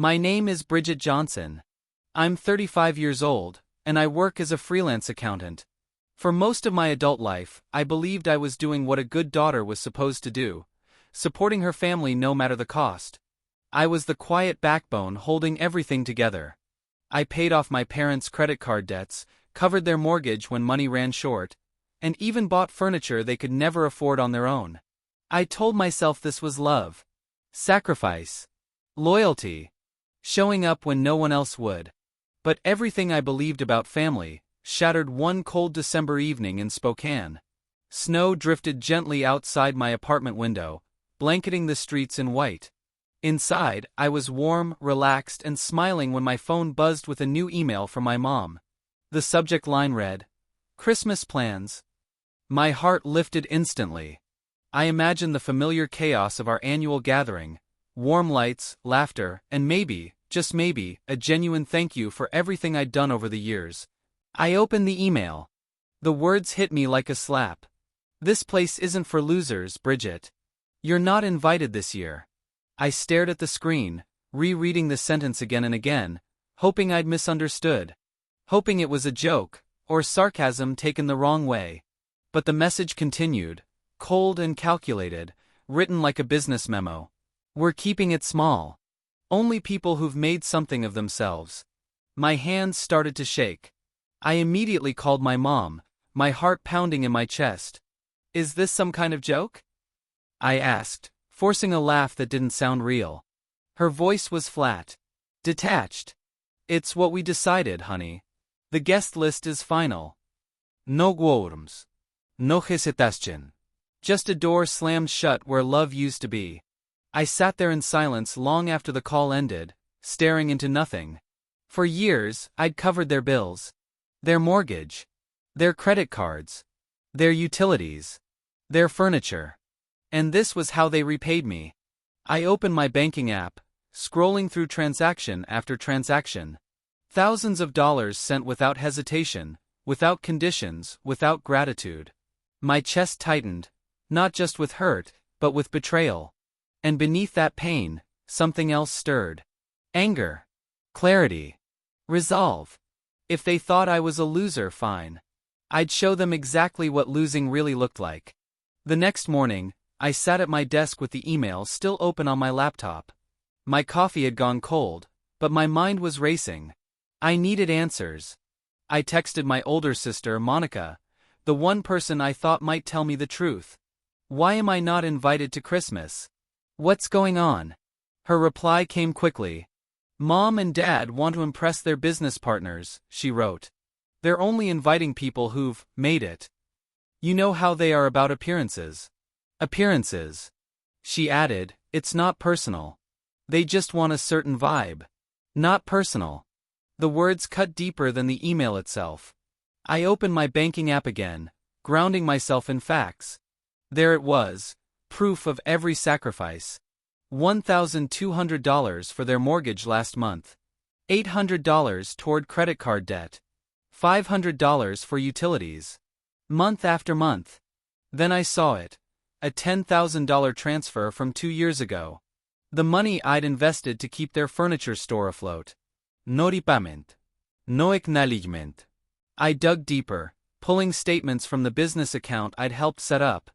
My name is Bridget Johnson. I'm 35 years old, and I work as a freelance accountant. For most of my adult life, I believed I was doing what a good daughter was supposed to do, supporting her family no matter the cost. I was the quiet backbone holding everything together. I paid off my parents' credit card debts, covered their mortgage when money ran short, and even bought furniture they could never afford on their own. I told myself this was love, sacrifice, loyalty, showing up when no one else would. But everything I believed about family shattered one cold December evening in Spokane. Snow drifted gently outside my apartment window, blanketing the streets in white. Inside, I was warm, relaxed, and smiling when my phone buzzed with a new email from my mom. The subject line read, "Christmas plans." My heart lifted instantly. I imagined the familiar chaos of our annual gathering, warm lights, laughter, and maybe, just maybe, a genuine thank you for everything I'd done over the years. I opened the email. The words hit me like a slap. "This place isn't for losers, Bridget. You're not invited this year." I stared at the screen, rereading the sentence again and again, hoping I'd misunderstood. Hoping it was a joke, or sarcasm taken the wrong way. But the message continued, cold and calculated, written like a business memo. "We're keeping it small. Only people who've made something of themselves." My hands started to shake. I immediately called my mom, my heart pounding in my chest. "Is this some kind of joke?" I asked, forcing a laugh that didn't sound real. Her voice was flat, detached. "It's what we decided, honey. The guest list is final. No quorums. No hesitation." Just a door slammed shut where love used to be. I sat there in silence long after the call ended, staring into nothing. For years, I'd covered their bills. Their mortgage. Their credit cards. Their utilities. Their furniture. And this was how they repaid me. I opened my banking app, scrolling through transaction after transaction. Thousands of dollars sent without hesitation, without conditions, without gratitude. My chest tightened, not just with hurt, but with betrayal. And beneath that pain, something else stirred. Anger. Clarity. Resolve. If they thought I was a loser, fine. I'd show them exactly what losing really looked like. The next morning, I sat at my desk with the email still open on my laptop. My coffee had gone cold, but my mind was racing. I needed answers. I texted my older sister, Monica, the one person I thought might tell me the truth. "Why am I not invited to Christmas? What's going on?" Her reply came quickly. "Mom and Dad want to impress their business partners," she wrote. "They're only inviting people who've made it. You know how they are about appearances." Appearances. She added, "It's not personal. They just want a certain vibe. Not personal." The words cut deeper than the email itself. I opened my banking app again, grounding myself in facts. There it was, proof of every sacrifice. $1,200 for their mortgage last month. $800 toward credit card debt. $500 for utilities. Month after month. Then I saw it. A $10,000 transfer from 2 years ago. The money I'd invested to keep their furniture store afloat. No repayment. No acknowledgement. I dug deeper, pulling statements from the business account I'd helped set up.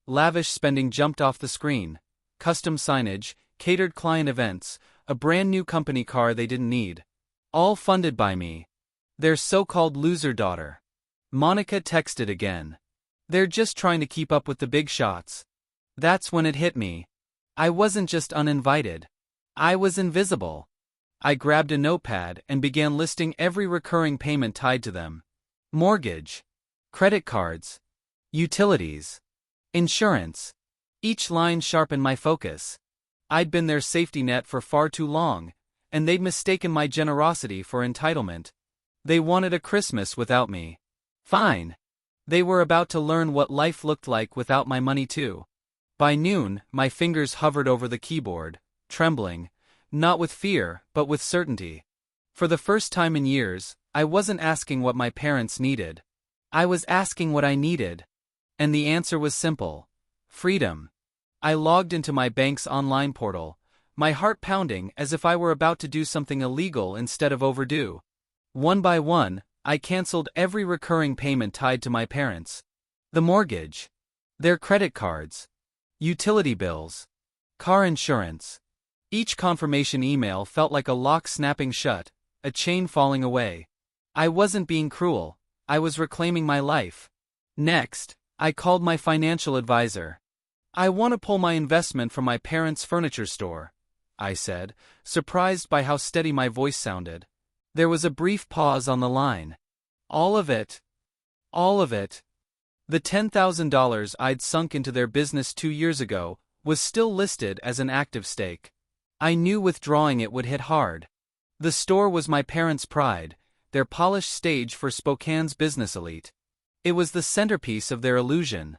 Lavish spending jumped off the screen. Custom signage, catered client events, a brand new company car they didn't need. All funded by me. Their so-called loser daughter. Monica texted again. "They're just trying to keep up with the big shots." That's when it hit me. I wasn't just uninvited. I was invisible. I grabbed a notepad and began listing every recurring payment tied to them. Mortgage. Credit cards. Utilities. Insurance. Each line sharpened my focus. I'd been their safety net for far too long, and they'd mistaken my generosity for entitlement. They wanted a Christmas without me. Fine. They were about to learn what life looked like without my money too. By noon, my fingers hovered over the keyboard, trembling, not with fear, but with certainty. For the first time in years, I wasn't asking what my parents needed. I was asking what I needed. And the answer was simple. Freedom. I logged into my bank's online portal, my heart pounding as if I were about to do something illegal instead of overdue. One by one, I canceled every recurring payment tied to my parents. The mortgage, their credit cards, utility bills, car insurance. Each confirmation email felt like a lock snapping shut, a chain falling away. I wasn't being cruel, I was reclaiming my life. Next, I called my financial advisor. I want to pull my investment from my parents' furniture store, I said, surprised by how steady my voice sounded. There was a brief pause on the line. All of it. All of it. The $10,000 I'd sunk into their business 2 years ago was still listed as an active stake. I knew withdrawing it would hit hard. The store was my parents' pride, their polished stage for Spokane's business elite. It was the centerpiece of their illusion.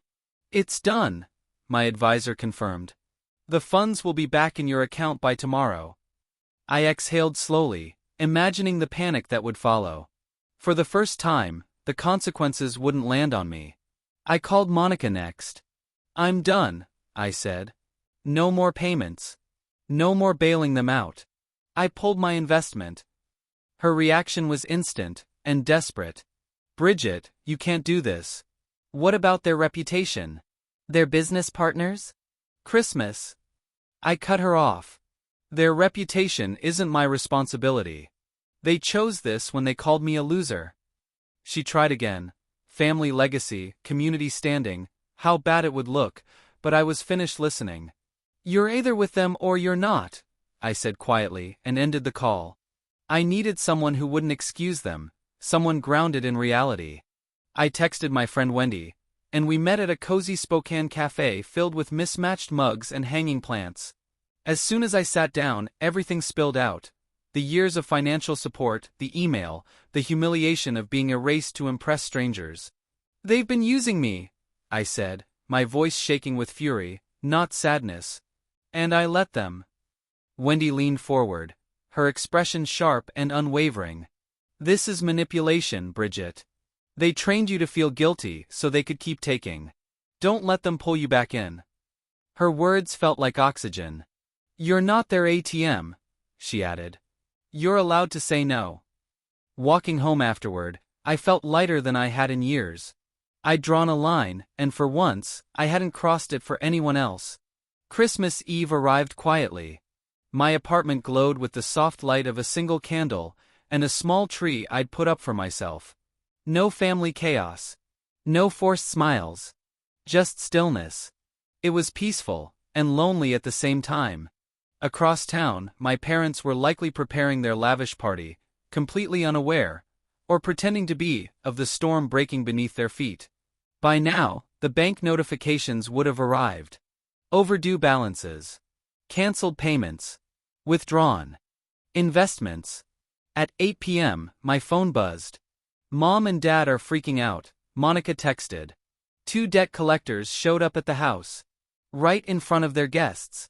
It's done, my advisor confirmed. The funds will be back in your account by tomorrow. I exhaled slowly, imagining the panic that would follow. For the first time, the consequences wouldn't land on me. I called Monica next. I'm done, I said. No more payments. No more bailing them out. I pulled my investment. Her reaction was instant and desperate. Bridget, you can't do this. What about their reputation? Their business partners? Christmas. I cut her off. Their reputation isn't my responsibility. They chose this when they called me a loser. She tried again. Family legacy, community standing, how bad it would look, but I was finished listening. You're either with them or you're not, I said quietly and ended the call. I needed someone who wouldn't excuse them, someone grounded in reality. I texted my friend Wendy, and we met at a cozy Spokane cafe filled with mismatched mugs and hanging plants. As soon as I sat down, everything spilled out. The years of financial support, the email, the humiliation of being erased to impress strangers. They've been using me, I said, my voice shaking with fury, not sadness. And I let them. Wendy leaned forward, her expression sharp and unwavering. This is manipulation, Bridget. They trained you to feel guilty so they could keep taking. Don't let them pull you back in. Her words felt like oxygen. You're not their ATM, she added. You're allowed to say no. Walking home afterward, I felt lighter than I had in years. I'd drawn a line, and for once, I hadn't crossed it for anyone else. Christmas Eve arrived quietly. My apartment glowed with the soft light of a single candle and a small tree I'd put up for myself. No family chaos. No forced smiles. Just stillness. It was peaceful, and lonely at the same time. Across town, my parents were likely preparing their lavish party, completely unaware, or pretending to be, of the storm breaking beneath their feet. By now, the bank notifications would have arrived. Overdue balances. Cancelled payments. Withdrawn. Investments. At 8 p.m., my phone buzzed. Mom and Dad are freaking out, Monica texted. 2 debt collectors showed up at the house. Right in front of their guests.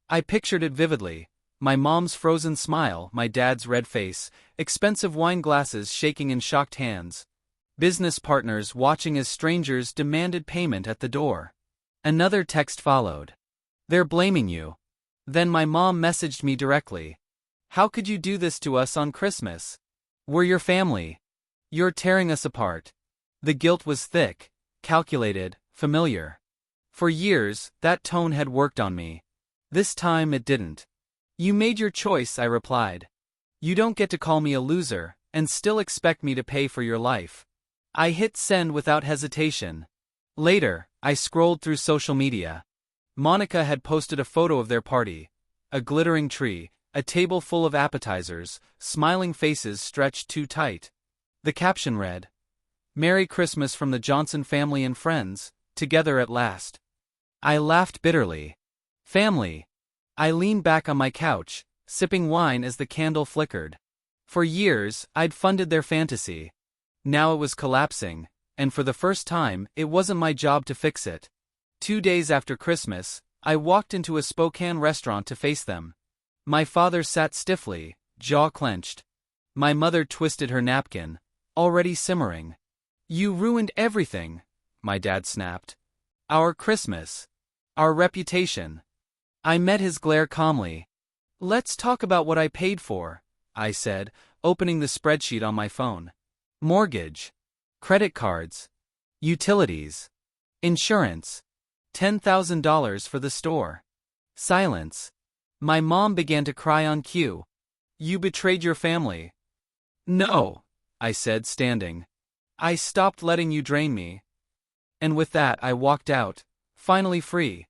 I pictured it vividly. My mom's frozen smile, my dad's red face, expensive wine glasses shaking in shocked hands. Business partners watching as strangers demanded payment at the door. Another text followed. They're blaming you. Then my mom messaged me directly. How could you do this to us on Christmas? We're your family. You're tearing us apart. The guilt was thick, calculated, familiar. For years, that tone had worked on me. This time it didn't. You made your choice, I replied. You don't get to call me a loser, and still expect me to pay for your life. I hit send without hesitation. Later, I scrolled through social media. Monica had posted a photo of their party. A glittering tree, a table full of appetizers, smiling faces stretched too tight. The caption read, Merry Christmas from the Johnson family and friends, together at last. I laughed bitterly. Family. I leaned back on my couch, sipping wine as the candle flickered. For years, I'd funded their fantasy. Now it was collapsing, and for the first time, it wasn't my job to fix it. 2 days after Christmas, I walked into a Spokane restaurant to face them. My father sat stiffly, jaw clenched. My mother twisted her napkin, already simmering. You ruined everything, my dad snapped. Our Christmas. Our reputation. I met his glare calmly. Let's talk about what I paid for, I said, opening the spreadsheet on my phone. Mortgage. Credit cards. Utilities. Insurance. $10,000 for the store. Silence. My mom began to cry on cue. You betrayed your family. No, I said, standing. I stopped letting you drain me. And with that I walked out, finally free.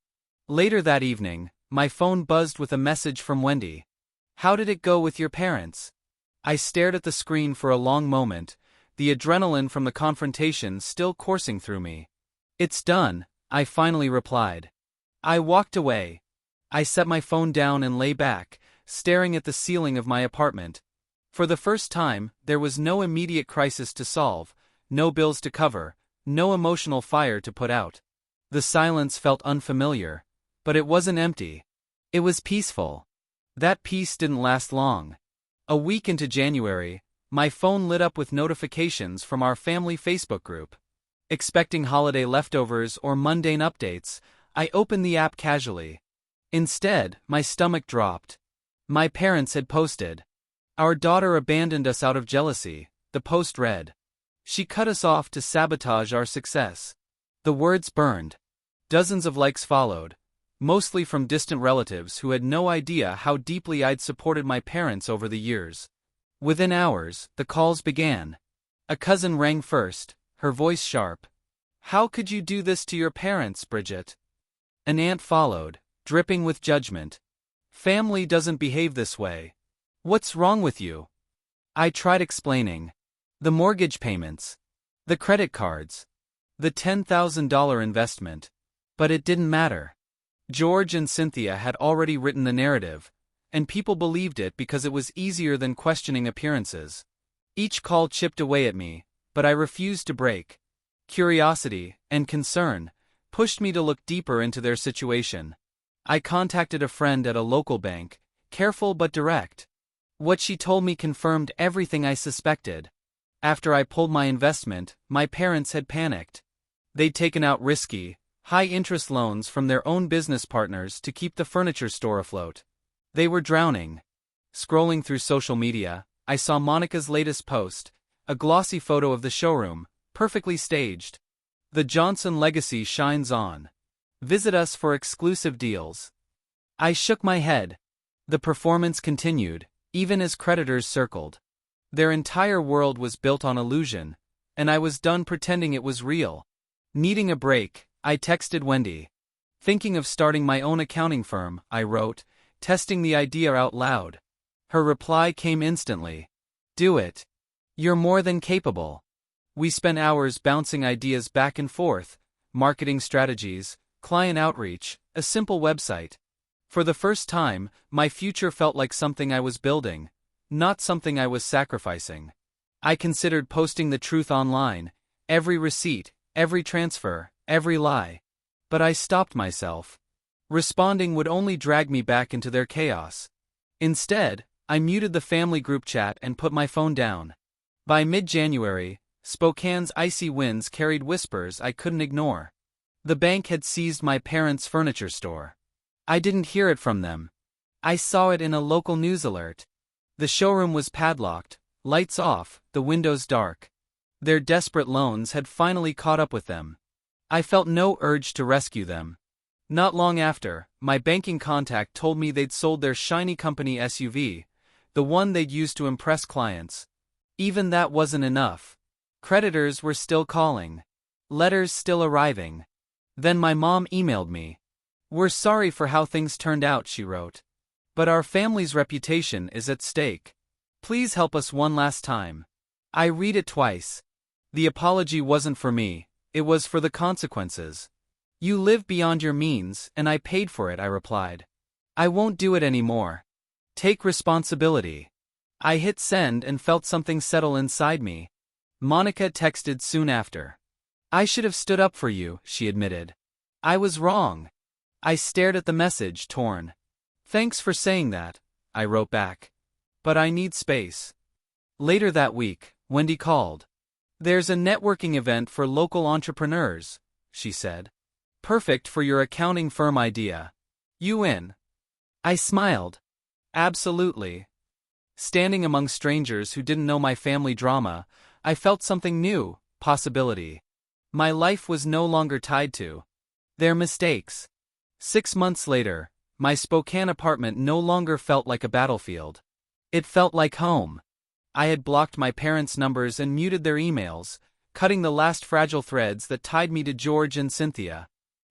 Later that evening, my phone buzzed with a message from Wendy. How did it go with your parents? I stared at the screen for a long moment, the adrenaline from the confrontation still coursing through me. It's done, I finally replied. I walked away. I set my phone down and lay back, staring at the ceiling of my apartment. For the first time, there was no immediate crisis to solve, no bills to cover, no emotional fire to put out. The silence felt unfamiliar, but it wasn't empty. It was peaceful. That peace didn't last long. A week into January, my phone lit up with notifications from our family Facebook group. Expecting holiday leftovers or mundane updates, I opened the app casually. Instead, my stomach dropped. My parents had posted. Our daughter abandoned us out of jealousy, the post read. She cut us off to sabotage our success. The words burned. Dozens of likes followed, mostly from distant relatives who had no idea how deeply I'd supported my parents over the years. Within hours, the calls began. A cousin rang first, her voice sharp. How could you do this to your parents, Bridget? An aunt followed, dripping with judgment. Family doesn't behave this way. What's wrong with you? I tried explaining. The mortgage payments. The credit cards. The $10,000 investment. But it didn't matter. George and Cynthia had already written the narrative, and people believed it because it was easier than questioning appearances. Each call chipped away at me, but I refused to break. Curiosity, and concern, pushed me to look deeper into their situation. I contacted a friend at a local bank, careful but direct. What she told me confirmed everything I suspected. After I pulled my investment, my parents had panicked. They'd taken out risky, high-interest loans from their own business partners to keep the furniture store afloat. They were drowning. Scrolling through social media, I saw Monica's latest post, a glossy photo of the showroom, perfectly staged. The Johnson legacy shines on. Visit us for exclusive deals. I shook my head. The performance continued, even as creditors circled. Their entire world was built on illusion, and I was done pretending it was real. Needing a break, I texted Wendy. Thinking of starting my own accounting firm, I wrote, testing the idea out loud. Her reply came instantly. Do it. You're more than capable. We spent hours bouncing ideas back and forth, marketing strategies, client outreach, a simple website. For the first time, my future felt like something I was building, not something I was sacrificing. I considered posting the truth online, every receipt, every transfer, every lie. But I stopped myself. Responding would only drag me back into their chaos. Instead, I muted the family group chat and put my phone down. By mid-January, Spokane's icy winds carried whispers I couldn't ignore. The bank had seized my parents' furniture store. I didn't hear it from them. I saw it in a local news alert. The showroom was padlocked, lights off, the windows dark. Their desperate loans had finally caught up with them. I felt no urge to rescue them. Not long after, my banking contact told me they'd sold their shiny company SUV, the one they'd used to impress clients. Even that wasn't enough. Creditors were still calling. Letters still arriving. Then my mom emailed me. We're sorry for how things turned out, she wrote. But our family's reputation is at stake. Please help us one last time. I read it twice. The apology wasn't for me, it was for the consequences. You live beyond your means, and I paid for it, I replied. I won't do it anymore. Take responsibility. I hit send and felt something settle inside me. Monica texted soon after. I should have stood up for you, she admitted. I was wrong. I stared at the message, torn. Thanks for saying that, I wrote back. But I need space. Later that week, Wendy called. There's a networking event for local entrepreneurs, she said. Perfect for your accounting firm idea. You in? I smiled. Absolutely. Standing among strangers who didn't know my family drama, I felt something new, possibility. My life was no longer tied to their mistakes. 6 months later, my Spokane apartment no longer felt like a battlefield. It felt like home. I had blocked my parents' numbers and muted their emails, cutting the last fragile threads that tied me to George and Cynthia.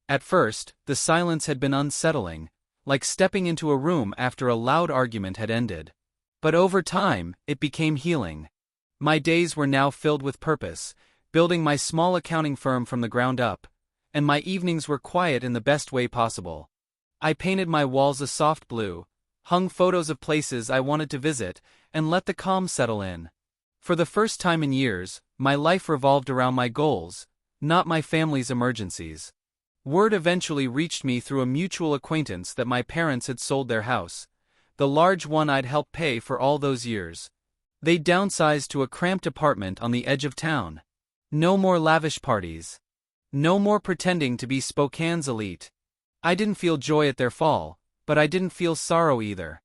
At first, the silence had been unsettling, like stepping into a room after a loud argument had ended. But over time, it became healing. My days were now filled with purpose, building my small accounting firm from the ground up, and my evenings were quiet in the best way possible. I painted my walls a soft blue, hung photos of places I wanted to visit, and let the calm settle in. For the first time in years, my life revolved around my goals, not my family's emergencies. Word eventually reached me through a mutual acquaintance that my parents had sold their house, the large one I'd helped pay for all those years. They'd downsized to a cramped apartment on the edge of town. No more lavish parties. No more pretending to be Spokane's elite. I didn't feel joy at their fall, but I didn't feel sorrow either.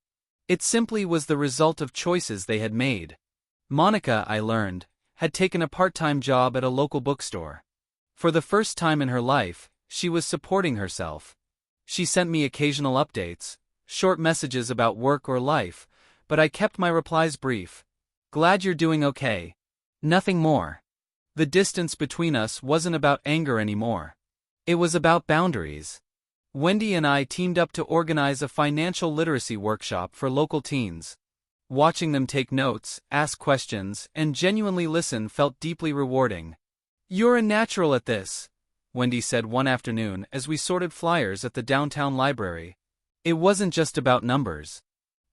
It simply was the result of choices they had made. Monica, I learned, had taken a part-time job at a local bookstore. For the first time in her life, she was supporting herself. She sent me occasional updates, short messages about work or life, but I kept my replies brief. Glad you're doing okay. Nothing more. The distance between us wasn't about anger anymore. It was about boundaries. Wendy and I teamed up to organize a financial literacy workshop for local teens. Watching them take notes, ask questions, and genuinely listen felt deeply rewarding. "You're a natural at this," Wendy said one afternoon as we sorted flyers at the downtown library. It wasn't just about numbers.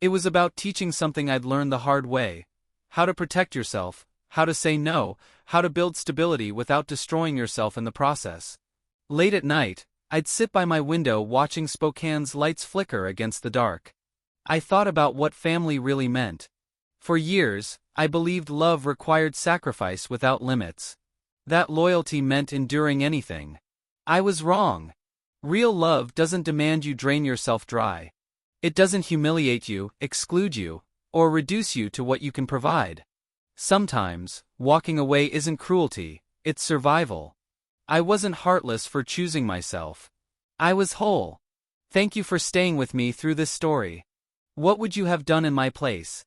It was about teaching something I'd learned the hard way: how to protect yourself, how to say no, how to build stability without destroying yourself in the process. Late at night, I'd sit by my window watching Spokane's lights flicker against the dark. I thought about what family really meant. For years, I believed love required sacrifice without limits. That loyalty meant enduring anything. I was wrong. Real love doesn't demand you drain yourself dry. It doesn't humiliate you, exclude you, or reduce you to what you can provide. Sometimes, walking away isn't cruelty, it's survival. I wasn't heartless for choosing myself. I was whole. Thank you for staying with me through this story. What would you have done in my place?